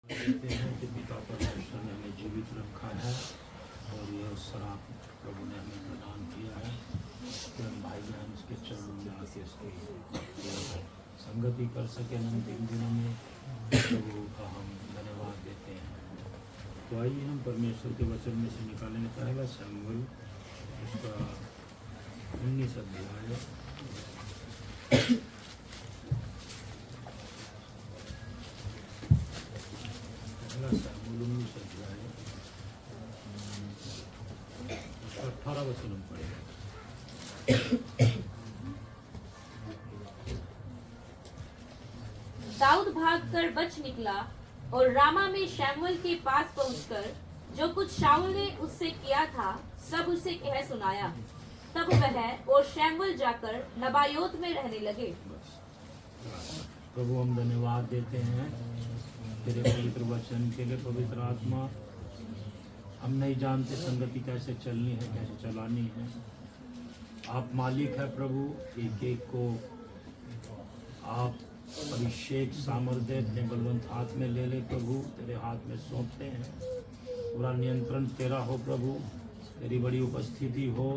कहते हैं कि पिता परमेश्वर ने हमें जीवित रखा है और यह शराब प्रभु ने हमें प्रदान किया है कि हम भाई बहन उसके चरणों में आके उसकी संगति कर सके अंतिम दिनों में प्रभु का हम धन्यवाद देते हैं। तो आइए हम परमेश्वर के वचन में से निकालेंगे पहला शमूएल उसका 19 अध्याय शमूएल 19 अध्याय उसका 18 वचन हम पढ़ेंगे। दाऊद भागकर बच निकला और रामा में शमूएल के पास पहुंचकर जो कुछ शाऊल ने उससे किया था सब उसे कह सुनाया। तब वह और शमूएल जाकर नबायोत में रहने लगे। प्रभु हम धन्यवाद देते हैं तेरे पवित्र वचन के लिए। पवित्र आत्मा, हम नहीं जानते संगति कैसे चलनी है, कैसे चलानी है। आप मालिक है प्रभु, एक एक को आप अभिषेक सामर्थ्य अपने बलवंत हाथ में ले ले प्रभु, तेरे हाथ में सौंपते हैं। पूरा नियंत्रण तेरा हो प्रभु, तेरी बड़ी उपस्थिति हो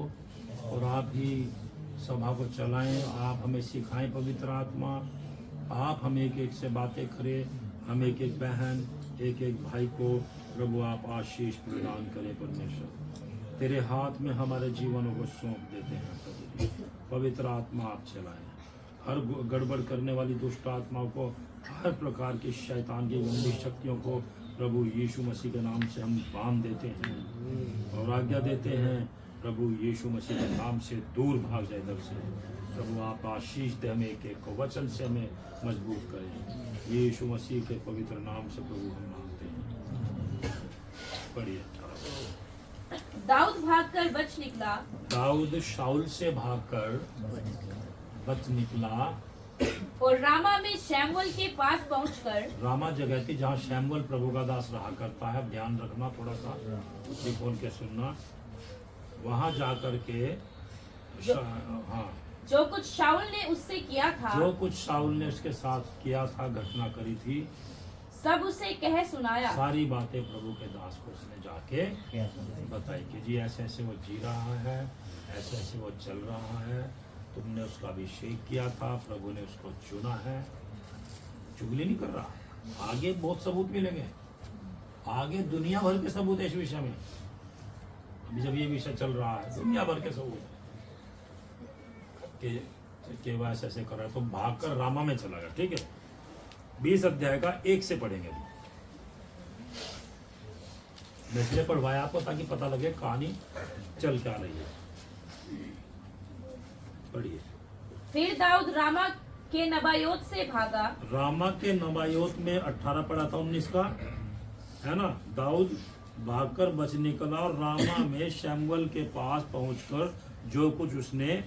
और आप ही सभा को चलाएं। आप हमें सिखाएं पवित्र आत्मा, आप हम एक एक से बातें करें, हम एक एक बहन एक एक भाई को प्रभु आप आशीष प्रदान करें। परमेश्वर तेरे हाथ में हमारे जीवनों को सौंप देते हैं प्रभु। पवित्र आत्मा आप चलाएं, हर गड़बड़ करने वाली दुष्ट आत्माओं को, हर प्रकार की शैतान की गंदी शक्तियों को प्रभु यीशु मसीह के नाम से हम बांध देते हैं और आज्ञा देते हैं प्रभु यीशु मसीह के नाम से दूर भाग जाए इधर से। प्रभु आप आशीष दे हमें, एक एक को वचन से हमें मजबूत करें। यीशु मसीह के पवित्र नाम से प्रभु हम मांगते हैं। पढ़िए। दाऊद भागकर बच निकला। दाऊद शाऊल से भागकर बच निकला और रामा में शमूएल के पास पहुंचकर, रामा जगह थी जहाँ शमूएल प्रभु का दास रहा करता है। ध्यान रखना, थोड़ा सा खोल के सुनना। वहाँ जाकर के हाँ, जो कुछ शाऊल ने उससे किया था, जो कुछ शाऊल ने उसके साथ किया था, घटना करी थी, सब उसे कह सुनाया। सारी बातें प्रभु के दास को उसने जाके बताई कि जी ऐसे ऐसे वो जी रहा है, ऐसे ऐसे वो चल रहा है, तुमने उसका अभिषेक किया था, प्रभु ने उसको चुना है। चुगली नहीं कर रहा, आगे बहुत सबूत मिलेंगे, आगे दुनिया भर के सबूत है इस विषय में। अभी जब ये विषय चल रहा है दुनिया भर के सबूत कि वह ऐसे ऐसे कर रहा है। तो भागकर रामा में चला गया। ठीक है, 20 अध्याय का 1 से पढ़ेंगे। मैं इसलिए पढ़वाया आपको ताकि पता लगे कहानी चल क्या रही है। पढ़िए। फिर दाऊद रामा के नबायोत से भागा। रामा के नबायोत में 18 पढ़ा था, 19 का है ना। दाऊद भागकर बच निकला और रामा में शमूएल के पास पहुंचकर जो कुछ उसने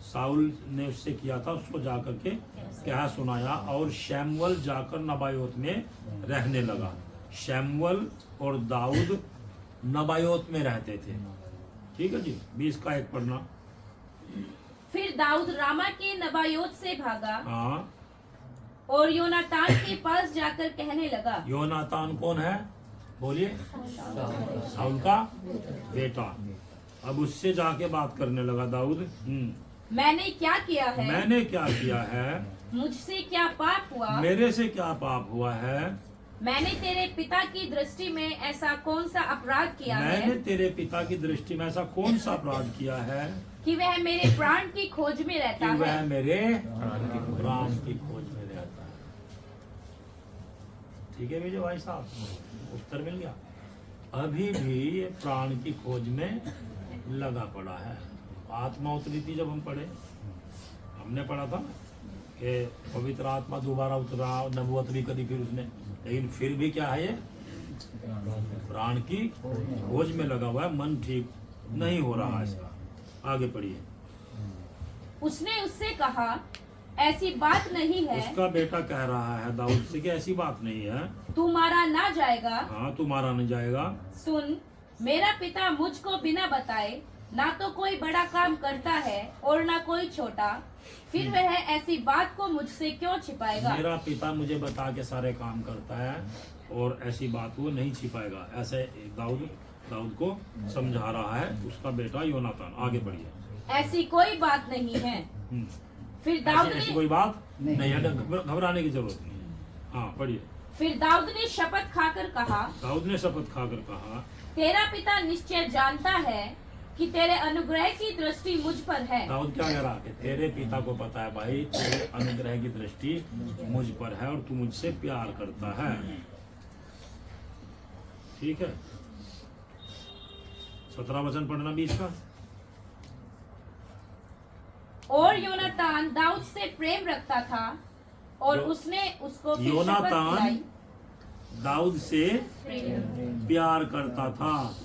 शाऊल ने उससे किया था उसको जाकर के क्या सुनाया। और शमूएल जाकर नबायोत में रहने लगा। शमूएल और दाऊद नबायोत में रहते थे। ठीक है जी, 20 का 1 पढ़ना। फिर दाऊद रामा के नबायोत से भागा हाँ, और योनातान के पास जाकर कहने लगा। योनातान कौन है बोलिए? शाऊल का बेटा। अब उससे जाके बात करने लगा दाऊद। मैंने क्या किया है? मैंने क्या किया है? मुझसे क्या पाप हुआ? मेरे से क्या पाप हुआ है? मैंने तेरे पिता की दृष्टि में ऐसा कौन सा अपराध किया है? मैंने तेरे पिता की दृष्टि में ऐसा कौन सा अपराध किया है कि वह मेरे प्राण की खोज में रहता कि वह है? मेरे प्राण की खोज में रहता है। ठीक है विजय भाई साहब, उत्तर मिल गया। अभी भी ये प्राण की खोज में लगा पड़ा है। आत्मा उतरी थी जब हम पढ़े, हमने पढ़ा था कि पवित्र आत्मा दोबारा उतरा, नबूवत भी करी फिर उसने, लेकिन फिर भी क्या है, ये प्राण की खोज में लगा हुआ है। मन ठीक नहीं हो रहा है इसका। आगे पढ़िए। उसने उससे कहा, ऐसी बात नहीं है। उसका बेटा कह रहा है दाऊद से कि ऐसी बात नहीं है, तू मारा ना जाएगा। हाँ तू मारा नहीं जाएगा। सुन, मेरा पिता मुझको बिना बताए ना तो कोई बड़ा काम करता है और ना कोई छोटा, फिर वह ऐसी बात को मुझसे क्यों छिपाएगा? मेरा पिता मुझे बता के सारे काम करता है, और ऐसी बात वो नहीं छिपाएगा। ऐसे दाऊद को समझा रहा है उसका बेटा योनातान। आगे बढ़िए। ऐसी कोई बात नहीं है। फिर दाऊद ऐसी ने कोई बात नहीं है, घबराने की जरूरत नहीं है। हाँ पढ़िए। फिर दाऊद ने शपथ खाकर कहा, दाऊद ने शपथ खाकर कहा, तेरा पिता निश्चय जानता है कि तेरे अनुग्रह की दृष्टि मुझ पर है। दाऊद क्या कह रहा है? तेरे पिता को पता है भाई, तेरे अनुग्रह की दृष्टि मुझ पर है और तू मुझसे प्यार करता है। ठीक है, 17 वचन पढ़ना बीच का। और योनातान दाऊद से प्रेम रखता था और उसने उसको फिर शपथ योनातान खिलाई। दाऊद से प्यार करता था,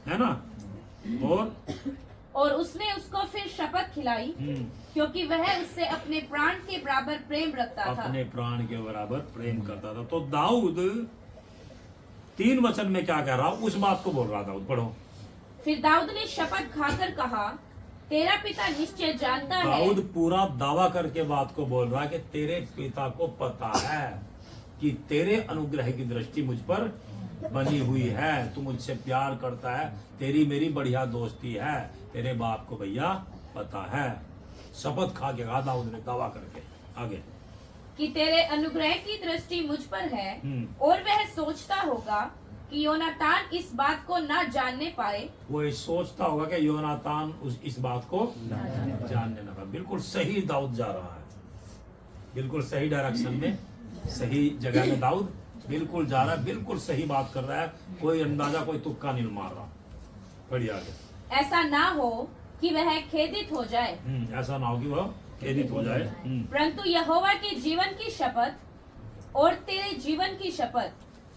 है ना? और उसने उसको फिर शपथ खिलाई क्योंकि वह उससे अपने प्राण के बराबर प्रेम रखता था। अपने प्राण के बराबर प्रेम करता था। तो दाऊद 3 वचन में क्या कह रहा, उस बात को बोल रहा। दाऊद पढ़ो। फिर दाऊद ने शपथ खाकर कहा, तेरा पिता निश्चय जानता है। दाऊद पूरा दावा करके बात को बोल रहा है कि तेरे पिता को पता है कि तेरे अनुग्रह की दृष्टि मुझ पर बनी हुई है, तू मुझसे प्यार करता है, तेरी मेरी बढ़िया दोस्ती है, तेरे बाप को भैया पता है। शपथ खा के कहा दाऊद ने, दावा करके। आगे कि तेरे अनुग्रह की दृष्टि मुझ पर है और वह सोचता होगा कि योनातान इस बात को ना जानने पाए। वो ये सोचता होगा कि योनातान इस बात को जानने ना पाए। बिल्कुल सही दाऊद जा रहा है, बिल्कुल सही डायरेक्शन में, सही जगह में दाऊद बिल्कुल जा रहा है, बिल्कुल सही बात कर रहा है। कोई अंदाजा, कोई तुक्का नहीं मार रहा। बढ़िया। आगे। ऐसा ना हो कि वह खेदित हो जाए। ऐसा ना हो कि वह खेदित हो जाए। परंतु यहोवा के जीवन की शपथ और तेरे जीवन की शपथ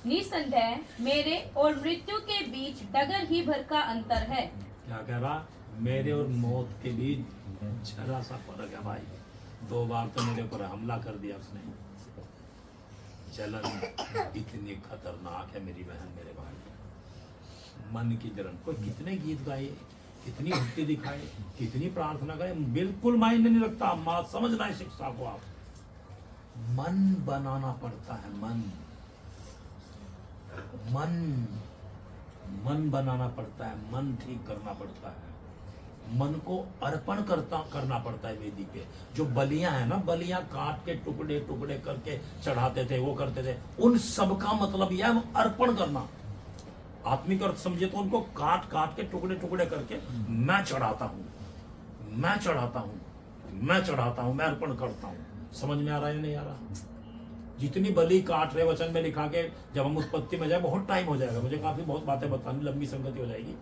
निसंदेह मेरे और मृत्यु के बीच डगर ही भर का अंतर है। क्या कह रहा? मेरे और मौत के बीच जरा सा फर्क है भाई। 2 बार तो मेरे ऊपर हमला कर दिया उसने। जलन इतनी खतरनाक है मेरी बहन, मेरे भाई। मन की जलन। कोई कितने गीत गाए, कितनी भक्ति दिखाए, कितनी प्रार्थना करे, बिल्कुल मायने नहीं रखता। माँ समझना है शिक्षा को। आप मन बनाना पड़ता है। मन बनाना पड़ता है, मन ठीक करना पड़ता है, मन को अर्पण करना पड़ता है वेदी पे। जो बलियां है ना, बलियां काट के टुकड़े टुकड़े करके चढ़ाते थे, वो करते थे, उन सब का मतलब यह है अर्पण करना। आत्मिक अर्थ समझे तो उनको काट काट के टुकड़े टुकड़े करके मैं चढ़ाता हूं, मैं चढ़ाता हूं, मैं चढ़ाता हूं, मैं अर्पण करता हूं। समझ में आ रहा है नहीं आ रहा? जितनी बलि काट रहे वचन में लिखा के, जब हम उत्पत्ति में जाए, बहुत टाइम हो जाएगा, मुझे काफी बहुत बातें बतानी, लंबी संगति हो जाएगी।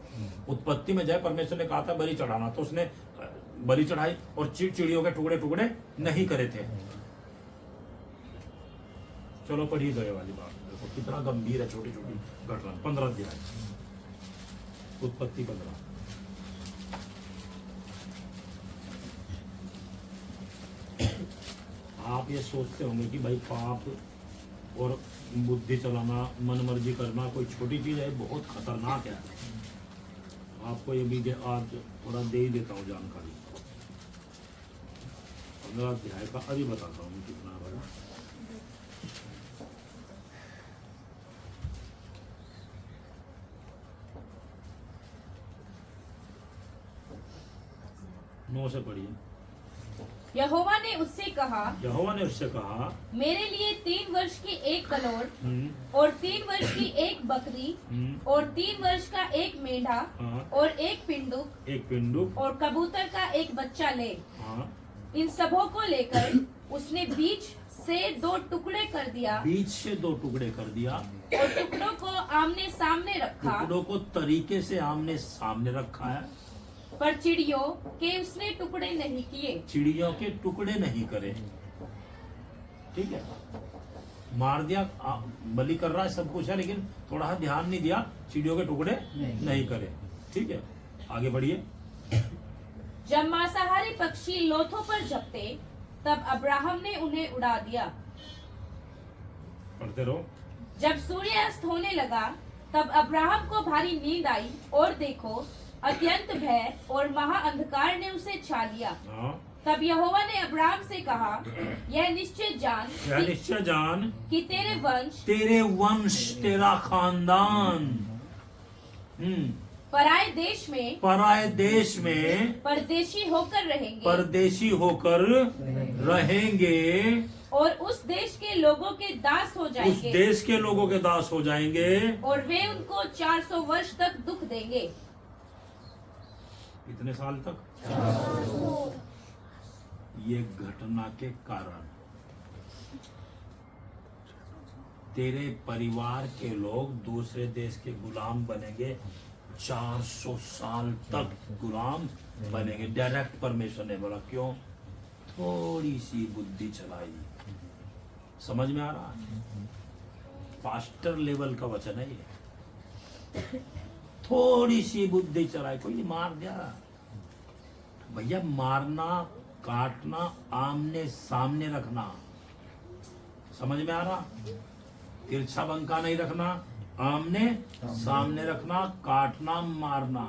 उत्पत्ति में जाए, परमेश्वर ने कहा था बलि चढ़ाना, तो उसने बलि चढ़ाई और चिड़ियों के टुकड़े टुकड़े नहीं करे थे। चलो पढ़ी गए वाली बात, देखो कितना गंभीर है, छोटी छोटी घटना। 15 अध्याय, उत्पत्ति 15। आप ये सोचते होंगे कि भाई पाप और बुद्धि चलाना, मन मर्जी करना कोई छोटी चीज है, बहुत खतरनाक है। आपको ये भी आज थोड़ा दे ही देता हूँ जानकारी। 15 अध्याय का अभी बताता हूँ कितना बड़ा। नौ से पढ़िए। यहोवा ने उससे कहा, यहोवा ने उससे कहा, मेरे लिए 3 वर्ष की एक कलोड़ और 3 वर्ष की एक बकरी और 3 वर्ष का एक मेढ़ा और एक पिंडुक और कबूतर का एक बच्चा ले। इन सबों को लेकर उसने बीच से 2 टुकड़े कर दिया, बीच से 2 टुकड़े कर दिया और टुकड़ों को आमने सामने रखा, टुकड़ों को तरीके से आमने सामने रखा है, पर चिड़ियों के उसने टुकड़े नहीं किए। चिड़ियों के टुकड़े नहीं करे। ठीक है, मार दिया, बलि कर रहा है, सब कुछ है, लेकिन थोड़ा ध्यान नहीं दिया, चिड़ियों के टुकड़े नहीं करे। ठीक है, आगे बढ़िए। जब मांसाहारी पक्षी लोथों पर झपटे, तब अब्राहम ने उन्हें उड़ा दिया। पढ़ते रहो। जब सूर्यास्त होने लगा, तब अब्राहम को भारी नींद आई और देखो, अत्यंत भय और महा अंधकार ने उसे छा लिया। तब यहोवा ने अब्राहम से कहा, यह निश्चय जान कि तेरे वंश तेरा खानदान पराए देश में परदेशी होकर रहेंगे और उस देश के लोगों के दास हो जाएंगे और वे उनको 400 वर्ष तक दुख देंगे। कितने साल तक? ये घटना के कारण तेरे परिवार के लोग दूसरे देश के गुलाम बनेंगे, 400 साल तक गुलाम बनेंगे। डायरेक्ट परमेश्वर ने बोला। क्यों? थोड़ी सी बुद्धि चलाई। समझ में आ रहा है? पास्टर लेवल का वचन है ये। थोड़ी सी बुद्धि चलाई, कोई नहीं मार दिया भैया। मारना काटना आमने सामने रखना, समझ में आ रहा? तिरछा बंका नहीं रखना, आमने सामने रखना, काटना मारना,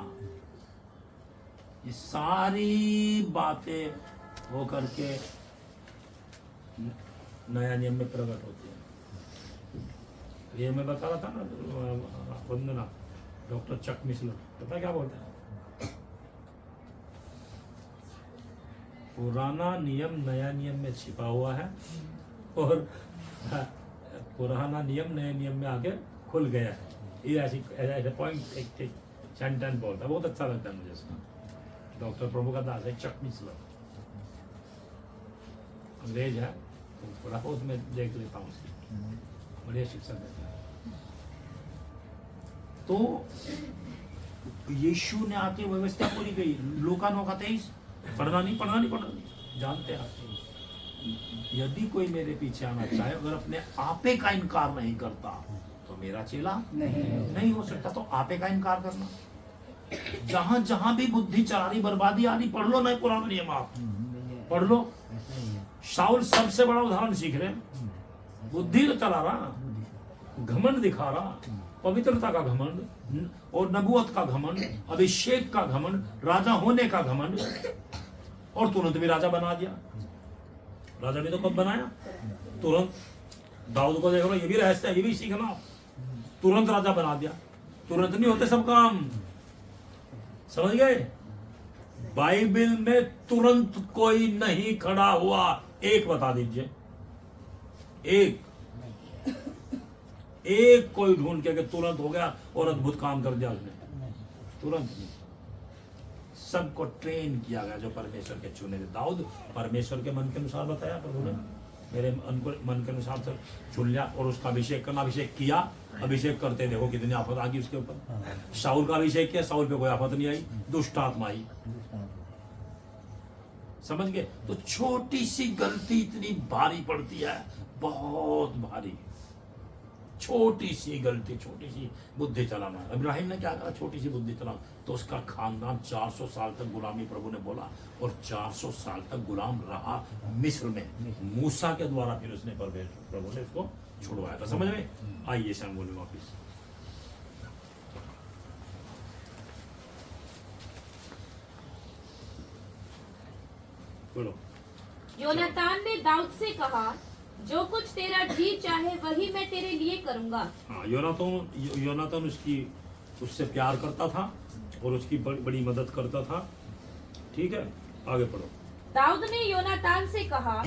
ये सारी बातें हो करके नया नियम में प्रकट होती है। ये मैं बता रहा था ना, वंदना डॉक्टर चक मिश्र, पता क्या बोलते हैं? पुराना नियम नया नियम में छिपा हुआ है और पुराना नियम नए नियम में आके खुल गया है। ये ऐसे पॉइंट एक सेंटेंस बोलता है, बहुत अच्छा लगता है मुझे इसका। डॉक्टर प्रभु का दास है चक मिश्र, अंग्रेज है, तो थोड़ा बहुत मैं देख लेता हूँ उसकी, बढ़िया शिक्षा देता है। तो यीशु ने आके व्यवस्था पूरी गई। लूका 9:23 पढ़ना नहीं जानते आप। यदि कोई मेरे पीछे आना चाहे, अगर अपने आपे का इनकार नहीं करता तो मेरा चेला नहीं हो सकता। तो आपे का इनकार करना, जहां जहां भी बुद्धि चला रही, बर्बादी आ रही, पढ़ लो नहीं पुराना नियम, आप पढ़ लो। शाऊल सबसे बड़ा उदाहरण सीख रहे, बुद्धि तो चला रहा, घमंड दिखा रहा, पवित्रता का घमंड और नबूवत का घमंड, अभिषेक का घमंड, राजा होने का घमंड, और तुरंत भी राजा बना दिया। राजा भी तो कब बनाया? तुरंत। दाऊद को देख लो, ये भी रहस्य है, ये भी सीखना। तुरंत राजा बना दिया। तुरंत नहीं होते सब काम, समझ गए? बाइबल में तुरंत कोई नहीं खड़ा हुआ। एक बता दीजिए, एक कोई ढूंढ के कि तुरंत हो गया और अद्भुत काम कर दिया उसने। तुरंत नहीं, सबको ट्रेन किया गया जो परमेश्वर के चुने थे। दाऊद परमेश्वर के मन के अनुसार बताया, प्रभु ने मेरे मन के अनुसार से चुन लिया और उसका अभिषेक करना, अभिषेक किया। अभिषेक करते देखो कितनी आफत आ गई उसके ऊपर। शाऊल का अभिषेक किया, शाऊल पे कोई आफत नहीं आई, दुष्ट आत्मा आई। समझ गए? तो छोटी सी गलती इतनी भारी पड़ती है, बहुत भारी। छोटी सी गलती, छोटी सी बुद्धि चलाना। इब्राहिम ने क्या करा? छोटी सी बुद्धि चला, तो उसका खानदान 400 साल तक गुलामी, प्रभु ने बोला, और 400 साल तक गुलाम रहा मिस्र में। मूसा के द्वारा फिर उसने प्रभु ने उसको छुड़वाया था। समझ में? आइए शमूएल में वापिस। बोलो। योनातान ने दाऊद से कहा, जो कुछ तेरा जी चाहे वही मैं तेरे लिए करूंगा। हाँ, योनातान उससे प्यार करता था और उसकी बड़ी मदद करता था। ठीक है, आगे पढ़ो। दाऊद ने योनातान से कहा,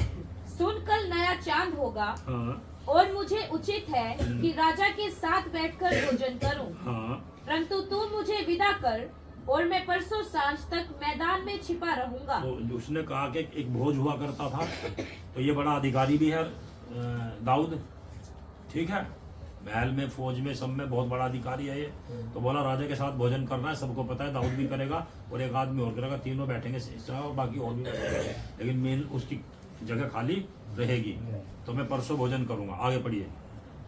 सुन, कल नया चांद होगा। हाँ। और मुझे उचित है कि राजा के साथ बैठकर भोजन करूं। हाँ। परंतु तू मुझे विदा कर और मैं परसों सांझ तक मैदान में छिपा रहूंगा। तो उसने कहा कि एक भोज हुआ करता था, तो ये बड़ा अधिकारी भी है दाऊद, ठीक है, महल में, फौज में, सब में बहुत बड़ा अधिकारी है ये। तो बोला राजा के साथ भोजन करना है, सबको पता है, दाऊद भी करेगा और एक आदमी और करेगा, तीनों बैठेंगे और बाकी और भी बैठेंगे, लेकिन मेन उसकी जगह खाली रहेगी। तो मैं परसों भोजन करूंगा। आगे पढ़िए।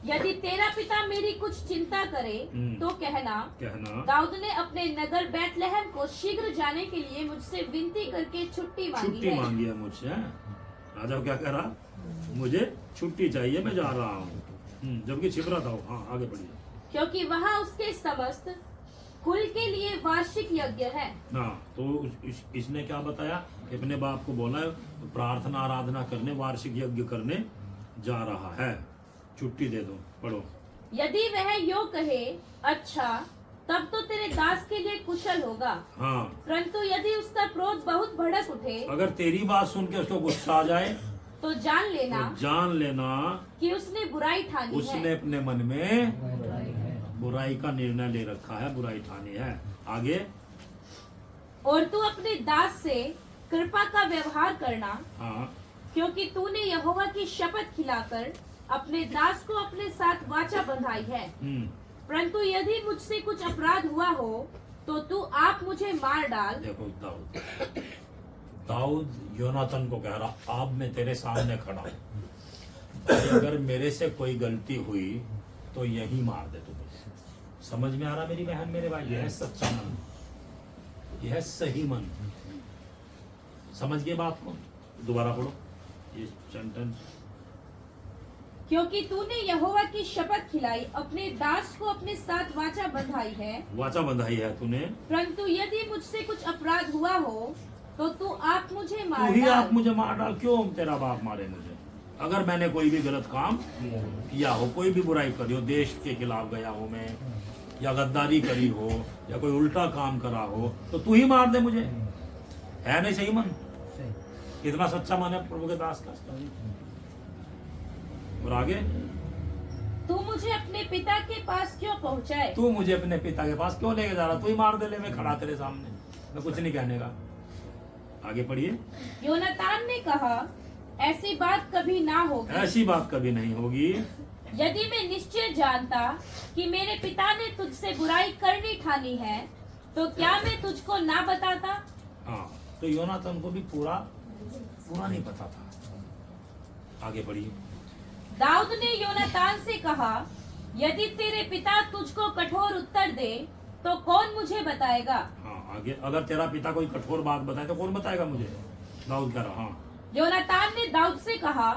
यदि तेरा पिता मेरी कुछ चिंता करे तो कहना दाऊद ने अपने नगर बैतलहम को शीघ्र जाने के लिए मुझसे विनती करके छुट्टी मांगी है मुझसे। राजा क्या कह रहा? मुझे छुट्टी चाहिए, मैं जा रहा हूँ, जबकि छिप रहा था। हाँ, आगे बढ़िए। क्योंकि वहाँ उसके समस्त कुल के लिए वार्षिक यज्ञ है। हाँ, तो इसने क्या बताया कि अपने बाप को बोला है प्रार्थना आराधना करने, वार्षिक यज्ञ करने जा रहा है। छुट्टी दे दो, पढ़ो। यदि वह यो कहे अच्छा, तब तो तेरे दास के लिए कुशल होगा। हाँ, परंतु यदि उसका क्रोध बहुत भड़क उठे, अगर तेरी बात सुन के उसको गुस्सा आ जाए तो जान लेना तो जान लेना कि उसने बुराई ठानी उसने है। अपने मन में बुराई का निर्णय ले रखा है, बुराई ठानी है। आगे, और तू अपने दास से कृपा का व्यवहार करना, हाँ, क्योंकि तूने यहोवा की शपथ खिलाकर अपने दास को अपने साथ वाचा बंधाई है। परंतु यदि मुझसे कुछ अपराध हुआ हो तो तू आप मुझे मार डाल। देखो दाऊद योनातन को कह रहा, अब मैं तेरे सामने खड़ा हूं, अगर मेरे से कोई गलती हुई तो यही मार दे तुम्हें। समझ में आ रहा मेरी बहन मेरे भाई? यह है सच्चा मन, यह है सही मन। समझ गए बात को? दोबारा पढ़ो ये सेंटेंस। क्योंकि तूने यहोवा की शपथ खिलाई, अपने दास को अपने साथ वाचा बंधाई है। वाचा बंधाई है तूने। परंतु यदि मुझसे कुछ अपराध हुआ हो तो तू आप मुझे मार तू ही डाल। आप मुझे मार डाल। क्यों तेरा बाप मारे मुझे? अगर मैंने कोई भी गलत काम किया हो, कोई भी बुराई करी हो, देश के खिलाफ गया हो मैं, या गद्दारी करी हो, या कोई उल्टा काम करा हो, तो तू ही मार दे मुझे। है नहीं सही मन? कितना सच्चा मन है प्रभु के दास का। और आगे, तू मुझे अपने पिता के पास क्यों पहुँचाए? तू मुझे अपने पिता के पास क्यों लेके जा रहा? तू ही मार दे ले, मैं खड़ा तेरे सामने, मैं कुछ नहीं कहने का। आगे पढ़िए। योनातान ने कहा, ऐसी बात कभी ना होगी। ऐसी बात कभी नहीं होगी। यदि मैं निश्चय जानता कि मेरे पिता ने तुझसे बुराई करनी ठानी है तो क्या मैं तुझको ना बताता? हाँ, तो योनातान को भी पूरा नहीं पता था। आगे पढ़िए। दाऊद ने योनातान से कहा, यदि तेरे पिता तुझको कठोर उत्तर दे तो कौन मुझे बताएगा? हाँ, आगे, अगर तेरा पिता कोई कठोर बात बताए तो कौन बताएगा मुझे? दाऊद कह रहा। हाँ, योनातान ने दाऊद से कहा,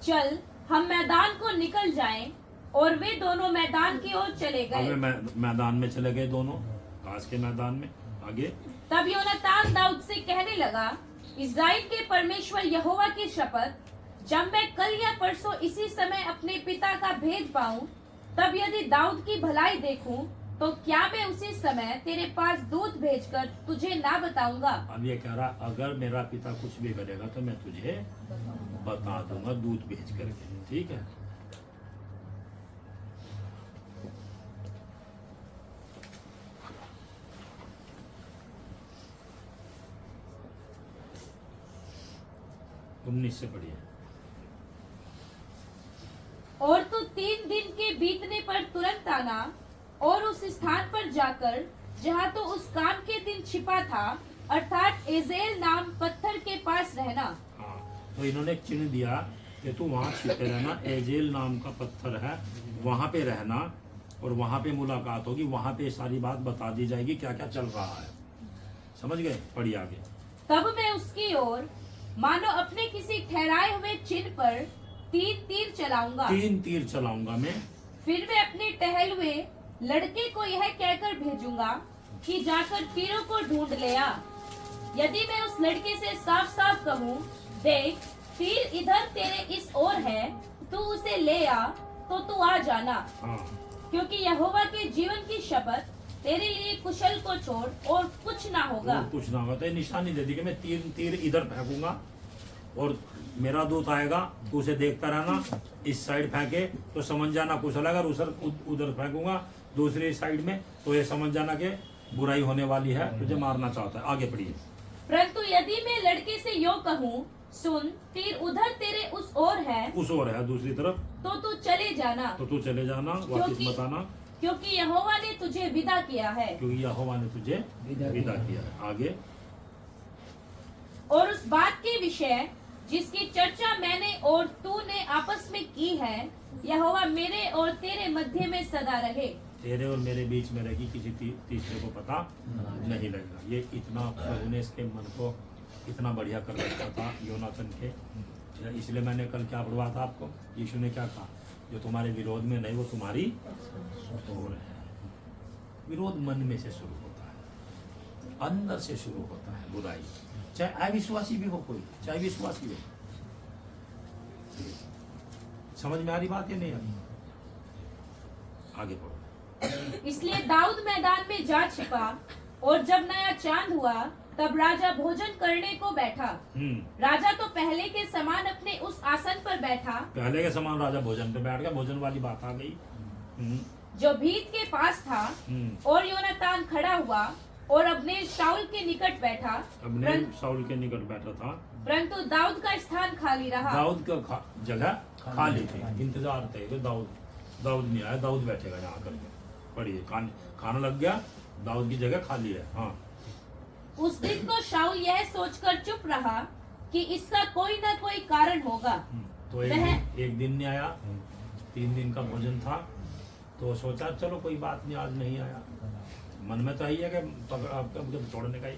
चल हम मैदान को निकल जाएं। और वे दोनों मैदान की ओर चले गए। अब वे मैदान में चले गए दोनों, घास के मैदान में। आगे, तब योनातान दाऊद से कहने लगा, इस्राएल के परमेश्वर यहोवा की शपथ, जब मैं कल या परसों इसी समय अपने पिता का भेद पाऊं, तब यदि दाऊद की भलाई देखूं, तो क्या मैं उसी समय तेरे पास दूत भेजकर तुझे ना बताऊंगा? अब ये कह रहा, अगर मेरा पिता कुछ भी करेगा तो मैं तुझे बता दूंगा दूत भेज करके। ठीक है, उन्नीस से पढ़िए। और तू 3 दिन के बीतने पर तुरंत आना और उस स्थान पर जाकर जहाँ तो उस काम के दिन छिपा था, अर्थात एजेल नाम पत्थर के पास रहना। हाँ, तो इन्होंने एक चिन्ह दिया कि तू वहाँ छिपे रहना, एजेल नाम का पत्थर है, वहाँ पे रहना, और वहाँ पे मुलाकात होगी, वहाँ पे सारी बात बता दी जाएगी क्या क्या चल रहा है। समझ गए? पढ़िए आगे। तब मैं उसकी ओर मानो अपने किसी ठहराए हुए चिन्ह पर 3 तीर चलाऊंगा। 3 तीर चलाऊंगा मैं। फिर मैं अपने टहलुए लड़के को यह कहकर भेजूंगा कि जाकर तीरों को ढूंढ ले आ। यदि मैं उस लड़के से साफ साफ कहूँ, देख तीर इधर तेरे इस ओर है, तू उसे ले आ, तो तू आ जाना। हाँ, क्योंकि यहोवा के जीवन की शपथ, तेरे लिए कुशल को छोड़ और कुछ ना होगा। और कुछ ना होगा। तो ये निशानी दे दी कि मैं 3 तीर इधर फेंकूंगा और मेरा दूत आएगा, तो उसे देखता रहना, इस साइड फेंके तो समझ जाना कुशल है, अगर उधर फेंकूंगा दूसरी साइड में तो ये समझ जाना कि बुराई होने वाली है, तुझे मारना चाहता है। आगे पढ़िए। परंतु यदि मैं लड़के से यो कहूँ, सुन तीर उधर तेरे उस ओर है, उस ओर है दूसरी तरफ, तो तू चले जाना, तो तू चले जाना, वापस मत आना, क्योंकि यहोवा ने तुझे विदा किया है। क्योंकि यहोवा ने तुझे विदा किया है। आगे, और उस बात के विषय जिसकी चर्चा मैंने और तूने आपस में की है, यहोवा मेरे और तेरे मध्य में सदा रहे। तेरे और मेरे बीच में रहेगी, किसी तीसरे को पता नहीं लगेगा। ये इतना प्रभु ने इसके मन को इतना बढ़िया कर रखा था योनातान के। इसलिए मैंने कल क्या पढ़वा था आपको, यीशु ने क्या कहा, जो तुम्हारे विरोध में नहीं वो तुम्हारी ओर है। विरोध मन में से शुरू होता है, अंदर से शुरू होता है बुराई, चाहे अविश्वासी भी हो कोई, चाहे विश्वासी हो। समझ में आ रही बात या नहीं आ रही? आगे बढ़ो। इसलिए दाऊद मैदान में जा छिपा, और जब नया चांद हुआ तब राजा भोजन करने को बैठा। राजा तो पहले के समान अपने उस आसन पर बैठा, पहले के समान राजा भोजन पे बैठ गया, भोजन वाली बात आ गई। जो भीत के पास था, और योनातान खड़ा हुआ और अपने शाऊल के निकट बैठा। अपने शाऊल के निकट बैठा था, परंतु दाऊद का स्थान खाली रहा। दाऊद का जगह खाली थी, इंतजार थे कि दाऊद नहीं आया, दाऊद बैठेगा यहाँ करके। पढ़िए, खाना लग गया, दाऊद की जगह खाली है। हाँ, उस दिन को शाऊल यह सोचकर चुप रहा कि इसका कोई न कोई कारण होगा। तो एक दिन नहीं आया, 3 दिन का भोजन था, तो सोचा चलो कोई बात नहीं, आज नहीं आया। मन में तो यही है कि अब छोड़ने का ही,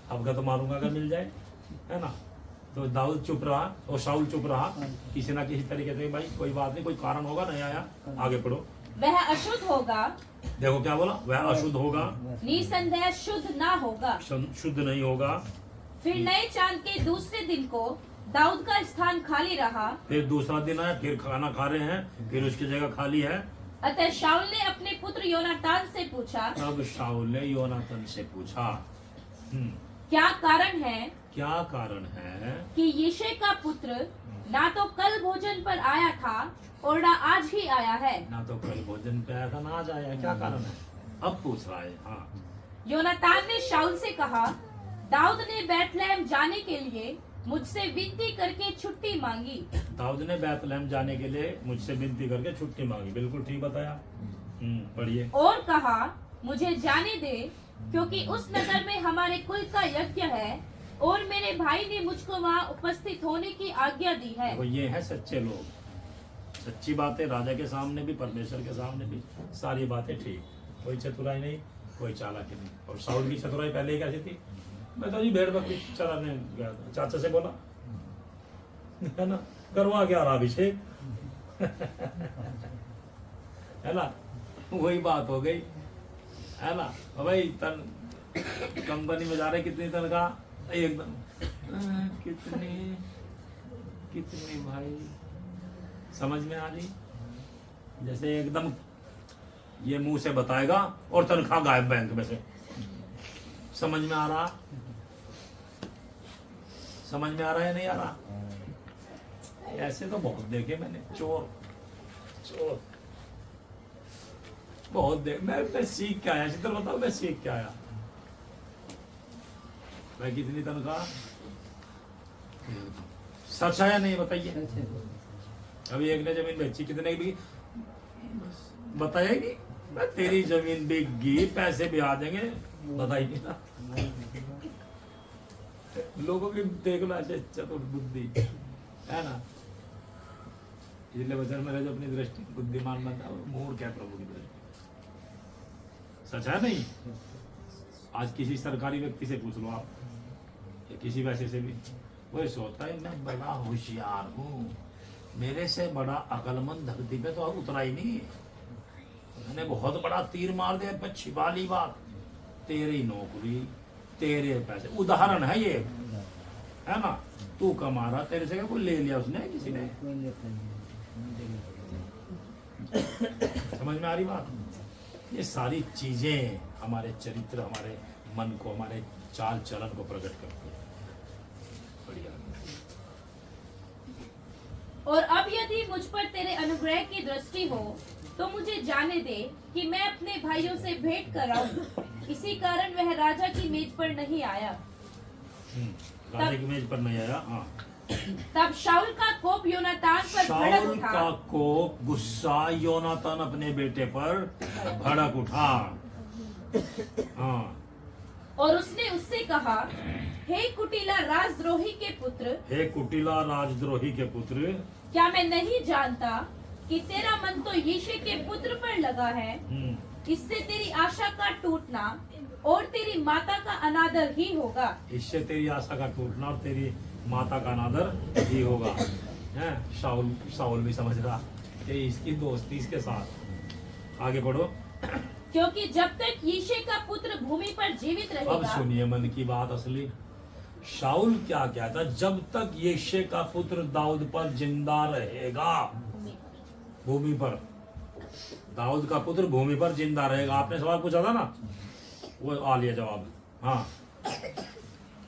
अब का तो मारूंगा अगर मिल जाए, है ना। तो दाऊद चुप रहा और शाऊल चुप रहा, किसी ना किसी तरीके से, भाई कोई बात नहीं, कोई कारण होगा, नहीं आया, आगे पढ़ो। वह अशुद्ध होगा, देखो क्या बोला, वह अशुद्ध होगा, निसंदेह शुद्ध ना होगा। शुद्ध नहीं होगा। फिर नए चांद के दूसरे दिन को दाऊद का स्थान खाली रहा। फिर दूसरा दिन आया, फिर खाना खा रहे हैं, फिर उसकी जगह खाली है। अतः शाऊल ने अपने पुत्र योनातान से पूछा। तब शाऊल ने योनातान से पूछा, क्या कारण है? क्या कारण है कि यिशै का पुत्र ना तो कल भोजन पर आया था और ना आज ही आया है। ना तो कल भोजन पे आया था, ना आज आया, क्या कारण है? अब पूछ रहा है। हाँ, योनातान ने शाऊल से कहा, दाऊद ने बैतलहम जाने के लिए मुझसे विनती करके छुट्टी मांगी। दाऊद ने बैतलहम जाने के लिए मुझसे विनती करके छुट्टी मांगी, बिल्कुल ठीक बताया। पढ़िए। और कहा, मुझे जाने दे, क्योंकि उस नगर में हमारे कुल का यज्ञ है और मेरे भाई ने मुझको वहाँ उपस्थित होने की आज्ञा दी है। तो ये है सच्चे लोग, सच्ची बातें, राजा के सामने भी, परमेश्वर के सामने भी, सारी बातें ठीक, कोई चतुराई नहीं, कोई चालाकी नहीं। और शाऊल की चतुराई पहले ही कैसी थी? मैं तो जी भेड़ बकरी चराने गया था, चाचा से बोला, है ना, करवा क्या रहा अभिषेक, है ना, वही बात हो गई, है ना। भाई कंपनी में जा रहे, कितनी तनख्वाह? एकदम कितनी कितनी भाई, समझ में आ रही? जैसे एकदम ये मुंह से बताएगा और तनख्वाह गायब बैंक में से। समझ में आ रहा? समझ में आ रहा है, नहीं आ रहा? ऐसे तो बहुत देखे मैंने, चोर चोर बहुत देख। मैं सीख के आया, शीतल बताओ, मैं सीख के आया। मैं कितनी तनख्वाह? सच है या नहीं बताइए? अभी एक ने जमीन बेची, कितने की? बताइएगी? मैं तेरी जमीन बिक गई, पैसे भी आ जाएंगे, बताइए ना। लोगों की देख लो ऐसे चतुर बुद्धि, है ना। इसलिए वचन में जो अपनी दृष्टि बुद्धिमान बनता है, मूर्ख है प्रभु की दृष्टि। सच है नहीं? आज किसी सरकारी व्यक्ति से पूछ लो आप, या किसी वैसे से भी, वो सोचता है मैं बड़ा होशियार हूँ, मेरे से बड़ा अकलमंद धरती पे तो उतरा ही नहीं, मैंने बहुत बड़ा तीर मार दिया। पच्छी वाली बात, तेरी नौकरी, तेरे पैसे, उदाहरण है ये, है ना। तू कमा रहा, तेरे से क्या कोई ले लिया उसने, किसी ने? समझ में आ रही बात? ये सारी चीजें हमारे चरित्र, हमारे मन को, हमारे चाल चलन को प्रकट करती है। बढ़िया। और अब यदि मुझ पर तेरे अनुग्रह की दृष्टि हो तो मुझे जाने दे कि मैं अपने भाइयों से भेंट कराऊं। इसी कारण वह राजा की मेज पर नहीं आया। राजा की मेज पर नहीं आया। हाँ। तब शाऊल का कोप योनातान पर भड़क शाऊल उठा। का कोप, गुस्सा योनातान अपने बेटे पर भड़क उठा। हाँ। और उसने उससे कहा, हे कुटिला राजद्रोही के पुत्र, हे कुटिला राजद्रोही के पुत्र, क्या मैं नहीं जानता कि तेरा मन तो यिशै के पुत्र पर लगा है? इससे तेरी आशा का टूटना और तेरी माता का अनादर ही होगा। इससे तेरी आशा का टूटना और तेरी माता का अनादर ही होगा। हैं? शाऊल भी समझ रहा कि इसकी दोस्ती इसके साथ। आगे बढ़ो। क्योंकि जब तक यीशे का पुत्र भूमि पर जीवित अब रहेगा, सुनिए मन की बात असली। शाऊल क्या कहता, जब तक यीशे का पुत्र दाऊद पर जिंदा रहेगा, भूमि पर, दाऊद का पुत्र भूमि पर जिंदा रहेगा। आपने सवाल पूछा था ना, वो आ लिया जवाब। हाँ,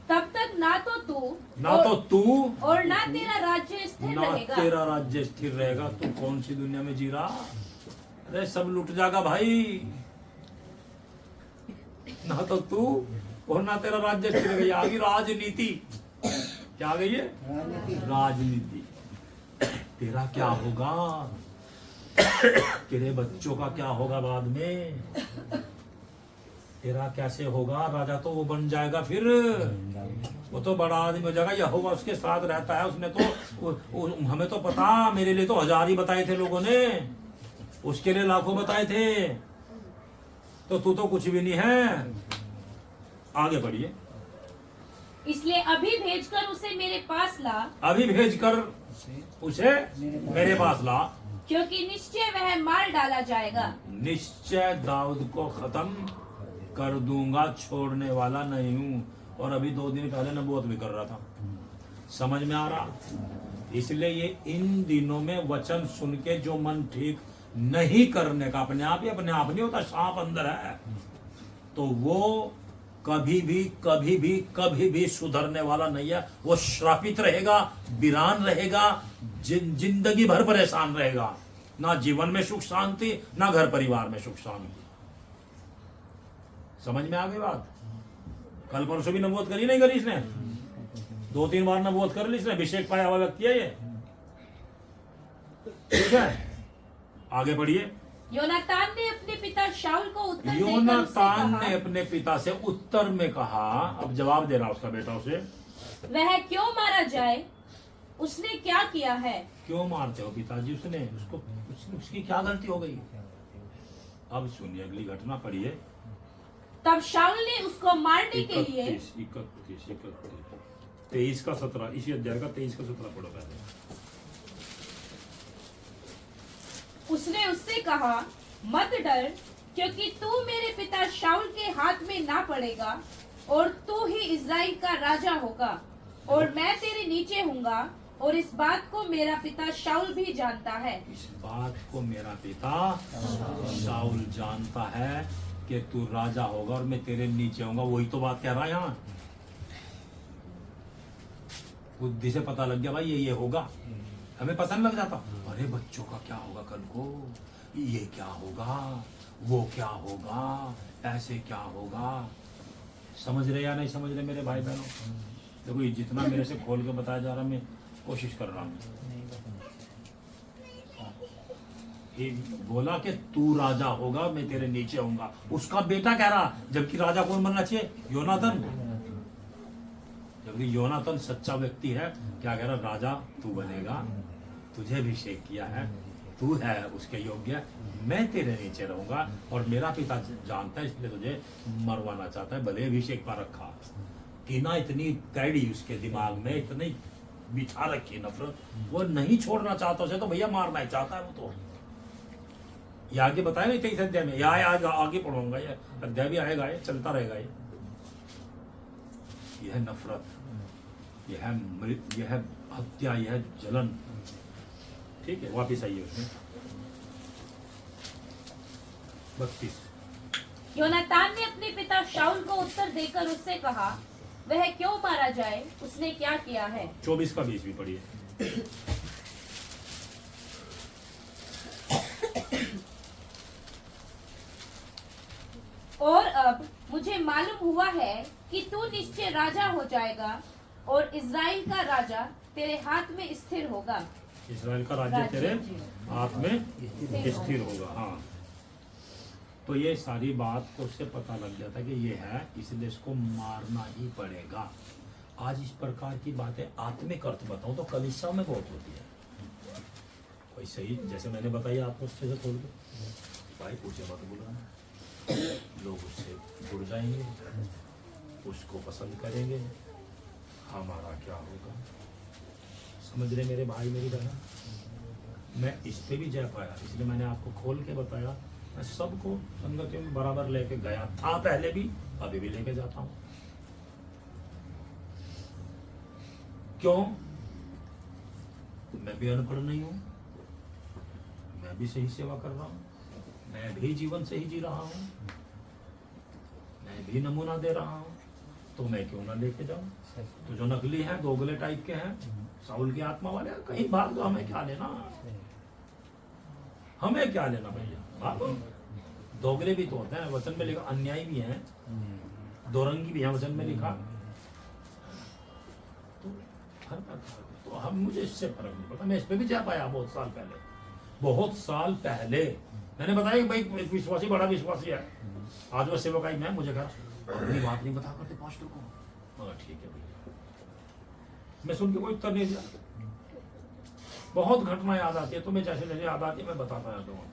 तब तक ना तो तू और ना तेरा राज्य स्थिर ना रहेगा। तेरा राज्य स्थिर रहेगा। तू कौन सी दुनिया में जी रहा? अरे सब लुट जाएगा भाई। ना तो तू और ना तेरा राज्य स्थिर रहेगा। आ गई राजनीति। क्या आ गई है? राजनीति। तेरा क्या होगा? तेरे बच्चों का क्या होगा बाद में? तेरा कैसे होगा? राजा तो वो बन जाएगा, फिर वो तो बड़ा आदमी हो जाएगा। यहोवा उसके साथ रहता है। उसने तो हमें तो पता, मेरे लिए तो 1000 ही बताए थे लोगों ने, उसके लिए लाखों बताए थे। तो तू तो कुछ भी नहीं है। आगे बढ़िए। इसलिए अभी भेजकर उसे मेरे पास ला। अभी भेजकर उसे मेरे पास ला, क्योंकि निश्चय वह मार डाला जाएगा। निश्चय दाऊद को खत्म कर दूंगा, छोड़ने वाला नहीं हूं। और अभी 2 दिन पहले नबूवत भी कर रहा था। समझ में आ रहा? इसलिए ये इन दिनों में वचन सुन के जो मन ठीक नहीं करने का, अपने आप नहीं होता, सांप अंदर है, तो वो कभी भी सुधरने वाला नहीं है। वो श्रापित रहेगा, वीरान रहेगा, जिंदगी भर परेशान रहेगा। ना जीवन में सुख शांति, ना घर परिवार में सुख शांति। समझ में आ गई बात? कल परसों भी नबूवत करी नहीं करी इसने? 2-3 बार नबूवत कर ली इसने। अभिषेक पाया हुआ व्यक्ति है ये। ठीक है, आगे बढ़िए। योनातान ने अपने पिता शाऊल को उत्तर देकर उससे योनातान कहा, ने अपने पिता से उत्तर में कहा, अब जवाब दे रहा उसका बेटा उसे, वह क्यों मारा जाए? उसने क्या किया है? क्यों मारते हो पिताजी? उसकी क्या गलती हो गई? अब सुनिए अगली घटना पढ़िए। तब शाऊल ने उसको मारने के लिए 23 का 17, इसी अध्याय का 23 का 17 पढ़ो पहले। उसने उससे कहा, मत डर, क्योंकि तू मेरे पिता शाऊल के हाथ में ना पड़ेगा, और तू ही इज़राइल का राजा होगा, और मैं तेरे नीचे हूँगा। और इस बात को मेरा पिता शाऊल भी जानता है। इस बात को मेरा पिता शाऊल जानता है कि तू राजा होगा और मैं तेरे नीचे होऊंगा। वही तो बात कह रहा है यहाँ। बुद्धि से पता लग गया भाई, ये होगा। हमें पता नहीं लग जाता, अरे बच्चों का क्या होगा कल को, ये क्या होगा, वो क्या होगा, ऐसे क्या होगा। समझ रहे या नहीं समझ रहे मेरे भाई बहनों? देखो ये जितना मेरे से खोल के बताया जा रहा, मैं कोशिश कर रहा हूँ। बोला कि तू राजा होगा, मैं तेरे नीचे होऊंगा। उसका बेटा कह रहा, जबकि राजा कौन बनना चाहिए? योनातान। जबकि योनातान सच्चा व्यक्ति है, क्या कह रहा? राजा तू बनेगा, तुझे अभिषेक किया है, तू है उसके योग्य, मैं तेरे नीचे रहूंगा। और मेरा पिता जानता है, इसलिए तुझे मरवाना चाहता है। भले अभिषेक पा रखा, टीना इतनी कैडी उसके दिमाग में, इतनी बिठा रखी नफरत, वो नहीं छोड़ना चाहता उसे, तो भैया मारना ही चाहता है वो तो। ये आगे बताया नहीं 23 अध्याय में, आगे पढ़ूंगा, ये अध्याय भी आएगा, ये चलता रहेगा। यह नफरत, यह हत्या, यह जलन। ठीक है, वापिस आइए उसमें 32। योनातान ने अपने पिता शाऊल को उत्तर देकर उससे कहा, वह क्यों मारा जाए? उसने क्या किया है? 24 का 20 भी पढ़िए। और अब मुझे मालूम हुआ है कि तू निश्चय राजा हो जाएगा, और इज़राइल का राजा तेरे हाथ में स्थिर होगा। इस्राएल का राज्य तेरे हाथ में स्थिर होगा। हाँ, तो ये सारी बात को उससे पता लग गया था कि ये है, इसलिए इसको मारना ही पड़ेगा। आज इस प्रकार की बातें आत्मिक अर्थ बताऊं तो कलीसिया में बहुत होती है। कोई सही, जैसे मैंने बताई आपको अच्छे से खोल के, भाई पूछे मत बुलाना, लोग उससे जुड़ जाएंगे, उसको पसंद करेंगे, हमारा क्या होगा। समझ रहे मेरे भाई मेरी बहन? मैं इस पे भी जा पाया, इसलिए मैंने आपको खोल के बताया मैं सबको संगति में बराबर लेके गया था पहले भी, अभी भी लेके जाता हूं। क्यों? मैं भी अनपढ़ नहीं हूं, मैं भी सही सेवा कर रहा हूं, मैं भी जीवन से ही जी रहा हूं, मैं भी नमूना दे रहा हूं, तो मैं क्यों ना लेके जाऊं? तो जो नकली हैं, दोगले टाइप के हैं, साउल की आत्मा वाले, कहीं भाग दो, हमें क्या लेना, हमें क्या लेना भैया, भागो। दोगले भी तो होते हैं, वचन में लिखा, अन्यायी भी हैं, दोरंगी भी हैं, वचन में लिखा। तो हर प्रकार, तो हम, मुझे इससे फर्क नहीं पड़ता। मैं इस पे भी जा पाया बहुत साल पहले मैंने बताया कि भाई एक विश्वासी बड़ा विश्वासी है, आज वो सेवक आई, मैं मुझे कहा अपनी बात नहीं बता करते पास्टर को, मगर ठीक है भैया, मैं सुन के कोई उत्तर नहीं दिया। बहुत घटना याद आती है, तुम्हें जैसे जैसे याद आती है मैं बताता रहता हूँ।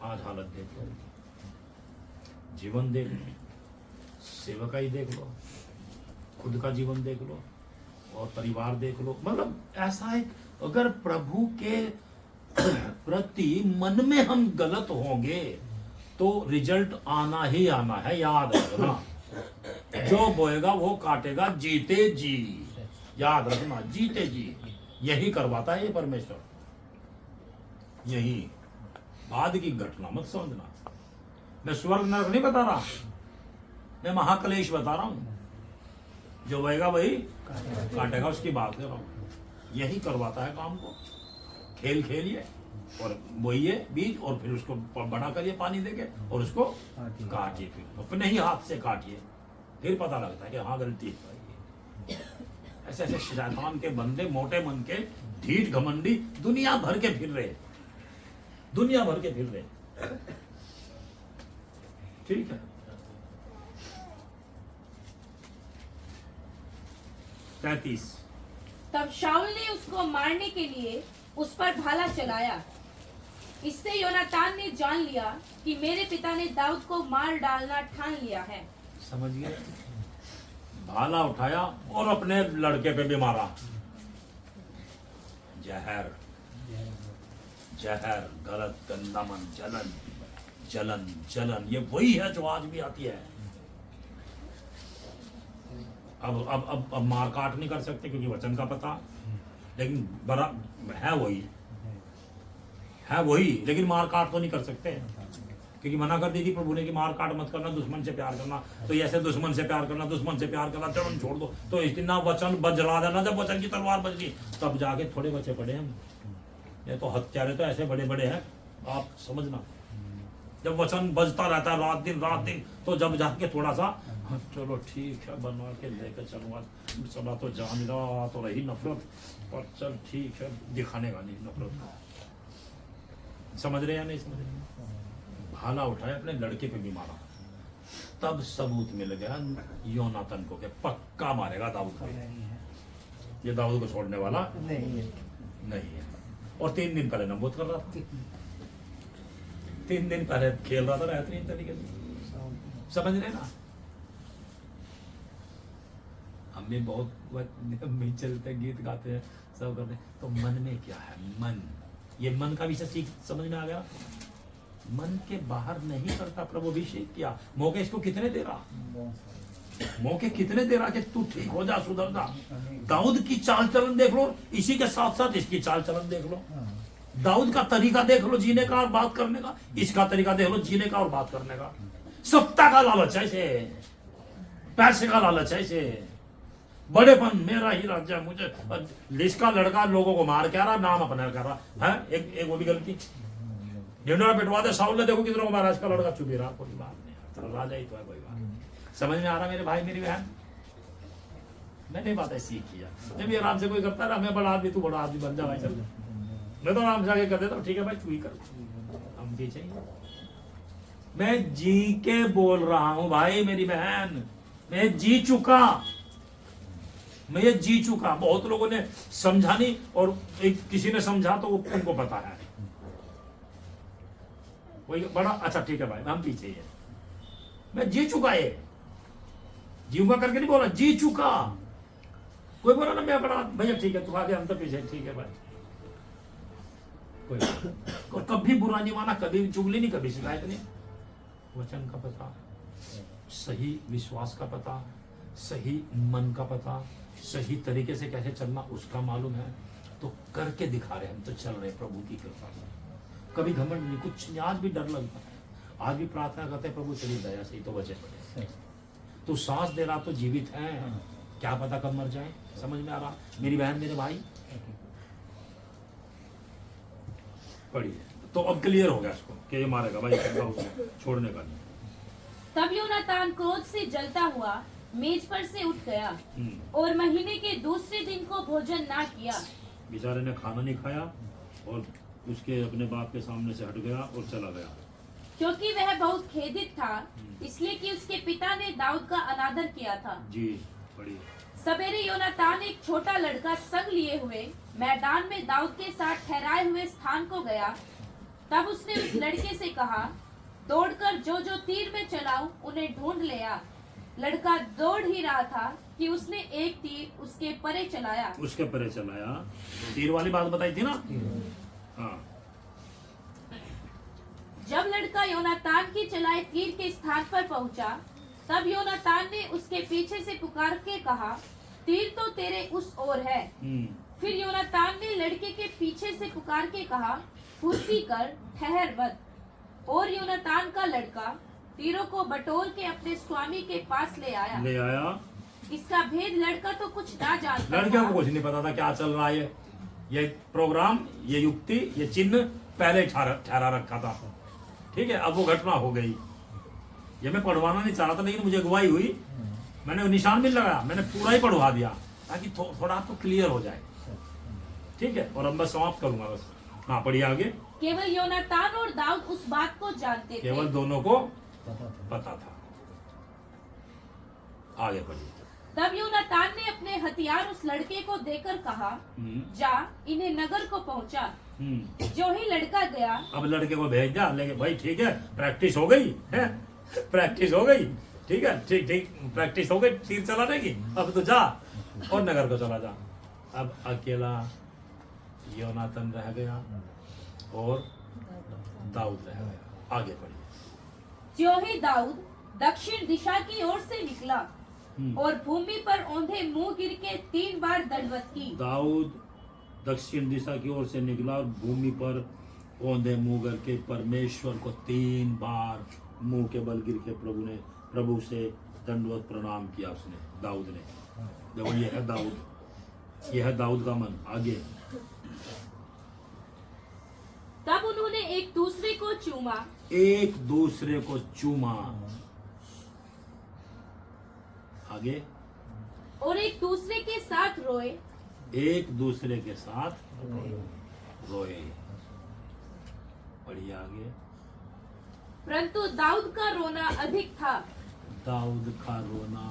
आज हालत देख लो, जीवन देख लो, सेवकाई देख लो, खुद का जीवन देख लो और परिवार देख लो। मतलब ऐसा है, अगर प्रभु के प्रति मन में हम गलत होंगे तो रिजल्ट आना ही आना है, याद रखना। जो बोएगा वो काटेगा, जीते जी, याद रखना, जीते जी। यही करवाता है ये परमेश्वर, यही। बाद की घटना मत समझना। मैं स्वर्ग नरक नहीं बता रहा, मैं महाकलेश बता रहा हूं। जो बोएगा वही काटेगा, उसकी बात कर रहा हूं। यही करवाता है काम को। खेल खेलिए और बोइए बीज, और फिर उसको बड़ा करिए पानी देके, और उसको काटिए, फिर अपने ही हाथ से काटिए, फिर पता लगता है कि हाँ गलती है। ऐसे ऐसे शैतान के बंदे, मोटे मन के, ढीठ घमंडी, दुनिया भर के फिर रहे, दुनिया भर के फिर रहे। ठीक है, 33। तब शाऊल ने उसको मारने के लिए उस पर भाला चलाया। इससे योनातान ने जान लिया कि मेरे पिता ने दाऊद को मार डालना ठान लिया है। समझ गए? भाला उठाया और अपने लड़के पे भी मारा। जहर, जहर, गलत, गंदा मन, जलन, जलन, जलन, ये वही है जो आज भी आती है। अब मार काट नहीं कर सकते क्योंकि वचन का पता, लेकिन बड़ा है वही, लेकिन मार काट तो नहीं कर सकते क्योंकि मना कर दी थी प्रभु ने कि मार काट मत करना, दुश्मन से प्यार करना। तो ऐसे दुश्मन से प्यार करना, दुश्मन से प्यार करना, चलन छोड़ दो। तो इतना वचन बजला देना, जब वचन की तलवार बज गई तब जाके थोड़े बचे पड़े हम। ये तो हत्यारे तो ऐसे बड़े बड़े हैं, आप समझना। जब वचन बजता रहता है रात दिन, तो जब जाके थोड़ा सा चलो ठीक है बनवा के लेकर चलूंगा, चला तो जान रहा तो रही नफरत, पर चल ठीक है, दिखाने का नहीं नफरत। समझ रहे या नहीं समझ रहे? भाला उठाया, अपने लड़के पे भी मारा। तब सबूत मिल गया योनातन को, के पक्का मारेगा दाऊद को, ये दाऊद को छोड़ने वाला नहीं है। और 3 दिन पहले नबूत कर रहा था, 3 दिन पहले खेल रहा था बेहतरीन तरीके से। समझ रहे ना? हम भी बहुत में चलते, गीत गाते हैं, सब करते हैं, तो मन में क्या है? मन, ये मन का विषय सीख समझ में आ गया। मन के बाहर नहीं करता प्रभु अभिषेक किया। मौके इसको कितने दे रहा, मौके कितने दे रहा कि तू ठीक हो जा, सुधर जा। दाऊद की चाल चलन देख लो, इसी के साथ साथ इसकी चाल चलन देख लो। दाऊद का तरीका देख लो जीने का और बात करने का, इसका तरीका देख लो जीने का और बात करने का। सत्ता का लालच है इसे, पैसे का लालच है इसे, बड़ेपन, मेरा ही राज्य है, मुझे। इसका लड़का लोगों को मार क्या रहा, नाम अपना कर रहा है। एक वो भी गलती, ढिंडोरा पिटवा दे साउल ने, देखो कितनों को मारा, इसका लड़का चुप ही रहा, कोई बात नहीं, चलो राजा ही तो है, कोई बात नहीं। समझ में आ रहा मेरे भाई मेरी बहन? मैंने बात ऐसी किया, जब ये आराम से कोई करता है, मैं बड़ा आदमी, तू बड़ा आदमी बन जा भाई, चल। मैं तो आराम से आगे कर देता हूँ, ठीक है भाई तू ही कर, हम भी चाहिए। मैं जी के बोल रहा हूं भाई मेरी बहन, मैं जी चुका, मैं ये जी चुका। बहुत लोगों ने समझा नहीं, और एक किसी ने समझा तो उनको पता है। कोई बड़ा अच्छा ठीक है भाई, हम पीछे ही है। मैं जी चुका, ये जीऊंगा करके नहीं बोला, जी चुका। कोई बोला ना मैं बड़ा, भैया ठीक है तू आगे, हम तो पीछे, ठीक है भाई। कोई और कभी बुरा नहीं माना, कभी चुगली नहीं, कभी शिकायत नहीं। वचन का पता, सही विश्वास का पता, सही मन का पता, सही तरीके से कैसे चलना उसका मालूम है, तो करके दिखा रहे, हम तो चल रहे प्रभु की कृपा से। कभी घमंड नहीं, कुछ नहीं। आज भी डर लगता है, आज भी प्रार्थना करते हैं प्रभु तेरी दया से ही तो बचे पड़े। तू सांस दे रहा तो जीवित है, क्या पता कब मर जाए। समझ में आ रहा मेरी बहन मेरे भाई? पढ़िए तो अब क्लियर हो गया इसको कि ये मारेगा भाई, छोड़ने का नहीं। तब योनातान क्रोध से जलता हुआ मेज पर से उठ गया और महीने के दूसरे दिन को भोजन ना किया। बेचारे ने खाना नहीं खाया और उसके अपने बाप के सामने से हट गया और चला गया, क्योंकि वह बहुत खेदित था, इसलिए कि उसके पिता ने दाऊद का अनादर किया था। जी पढ़िए। सवेरे योनातान एक छोटा लड़का संग लिए हुए मैदान में दाऊद के साथ ठहराए हुए स्थान को गया। तब उसने उस लड़के से कहा, दौड़कर जो जो तीर में चलाऊं उन्हें ढूंढ ले आ। लड़का दौड़ ही रहा था कि उसने एक तीर उसके परे चलाया। उसके परे चलाया, तीर वाली बात बताई थी ना। हाँ। जब लड़का योनातान की चलाए तीर के स्थान पर पहुंचा, तब योनातान ने उसके पीछे से पुकार के कहा, तीर तो तेरे उस ओर है। फिर योनातान ने लड़के के पीछे से पुकार के कहा, फुर्ती कर, ठहर मत। और योनातान का लड़का तीरों को बटोर के अपने स्वामी के पास ले आया। इसका भेद लड़का तो कुछ ना जानता था। लड़के को कुछ नहीं पता था क्या चल रहा है। ये प्रोग्राम, ये युक्ति, ये चिन्ह पहले ठहरा रखा था। ठीक है, अब वो घटना हो गई। ये मैं पढ़वाना नहीं चाह रहा था, लेकिन मुझे अगुवाई हुई, मैंने निशान भी लगाया, मैंने पूरा ही पढ़वा दिया ताकि थोड़ा आपको क्लियर हो जाए। ठीक है, और अब मैं समाप्त करूंगा बस। हाँ पढ़िए आगे। केवल योनातान और दाऊद उस बात को जानते थे। केवल दोनों को पता था। आगे पढ़िए। तब योनातान ने अपने हथियार उस लड़के को देकर कहा, जा इन्हें नगर को पहुंचा। जो ही लड़का गया। अब लड़के को भेज दिया, लेकिन भाई ठीक है, प्रैक्टिस हो गई है, प्रैक्टिस हो गई। ठीक है, ठीक ठीक प्रैक्टिस हो गई तीर चलाने की। अब तो जा और नगर को चला जा। अब अकेला योनातान रह गया और दाऊद रह गया। आगे पढ़िए। जो ही दाऊद दक्षिण दिशा की ओर से निकला और भूमि पर औंधे मुंह गिर के 3 बार दंडवत की। दाऊद दक्षिण दिशा की ओर से निकला और भूमि पर औंधे मुंह गिर के परमेश्वर को 3 बार मुंह के बल गिर के प्रभु से दंडवत प्रणाम किया उसने, दाऊद ने। देखो ये है दाऊद, ये है दाऊद का मन। आगे। तब उन्होंने एक दूसरे को चूमा। एक दूसरे को चूमा। आगे। और एक दूसरे के साथ रोए। एक दूसरे के साथ रोए। बढ़िया आगे। परंतु दाऊद का रोना अधिक था। दाऊद का रोना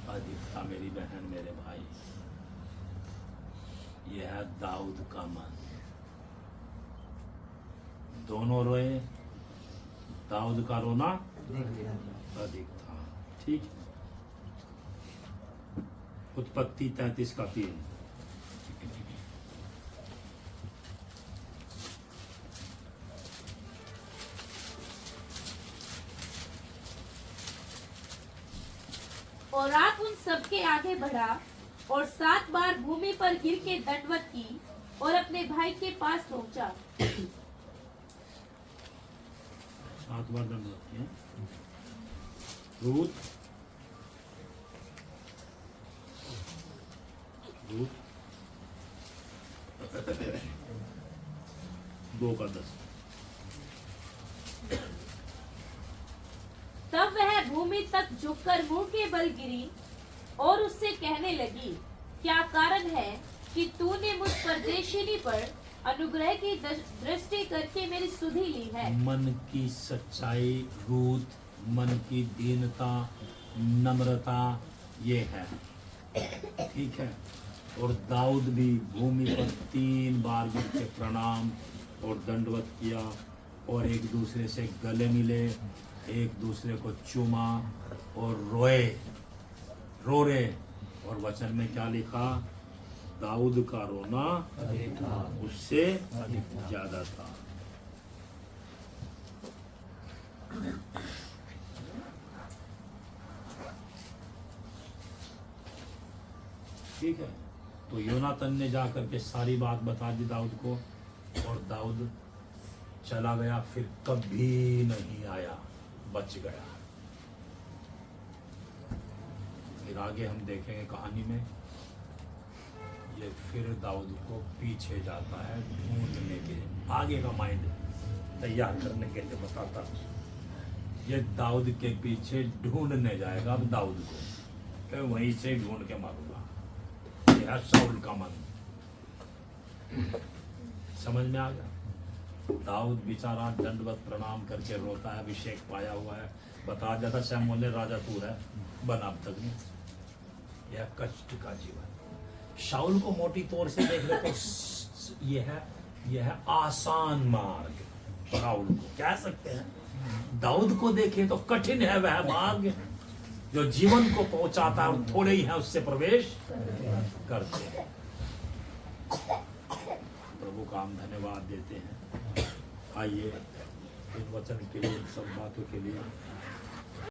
अधिक था। मेरी बहन मेरे भाई, यह है दाऊद का मन। दोनों रोए, दाऊद का रोना अधिक था। ठीक। उत्पत्ति 33 का 3। और आप उन सबके आगे बढ़ा और 7 बार भूमि पर गिर के दंडवत की और अपने भाई के पास पहुंचा। 7 बार दंडवत किया। रूत 2 का 10। तब वह भूमि तक झुककर मुंह के बल गिरी और उससे कहने लगी, क्या कारण है कि तूने मुझ परदेशिनी पर अनुग्रह की दृष्टि करके मेरी सुधि ली है। मन की सच्चाई, रूत मन की दीनता, नम्रता, ये है। ठीक है। और दाऊद भी भूमि पर 3 बार गिर के प्रणाम और दंडवत किया और एक दूसरे से गले मिले, एक दूसरे को चूमा और रोए। रो रहे। और वचन में क्या लिखा? दाऊद का रोना उससे ज्यादा था। ठीक है, तो योनातन ने जाकर के सारी बात बता दी दाऊद को, और दाऊद चला गया, फिर कभी नहीं आया, बच गया। फिर आगे हम देखेंगे कहानी में, ये फिर दाऊद को पीछे जाता है ढूंढने के, आगे का माइंड तैयार करने के लिए बताता, ये दाऊद के पीछे ढूंढने जाएगा अब दाऊद को, कि वहीं से ढूंढ के मारूंगा। यह है शाऊल का मन। समझ में आ गया? दाऊद बेचारा दंडवत प्रणाम करके रोता है, अभिषेक पाया हुआ है, बता दिया था शमूएल ने राजा तू है, बना अब तक नहीं। यह कष्ट का जीवन। शाऊल को मोटी तौर से देख ले तो यह है आसान मार्ग, शाऊल को कह सकते हैं। दाऊद को देखे तो कठिन है वह मार्ग जो जीवन को पहुंचाता है, और थोड़े ही है उससे प्रवेश करते हैं। प्रभु का हम धन्यवाद देते हैं। आइए इन वचन के लिए, इन सब बातों के लिए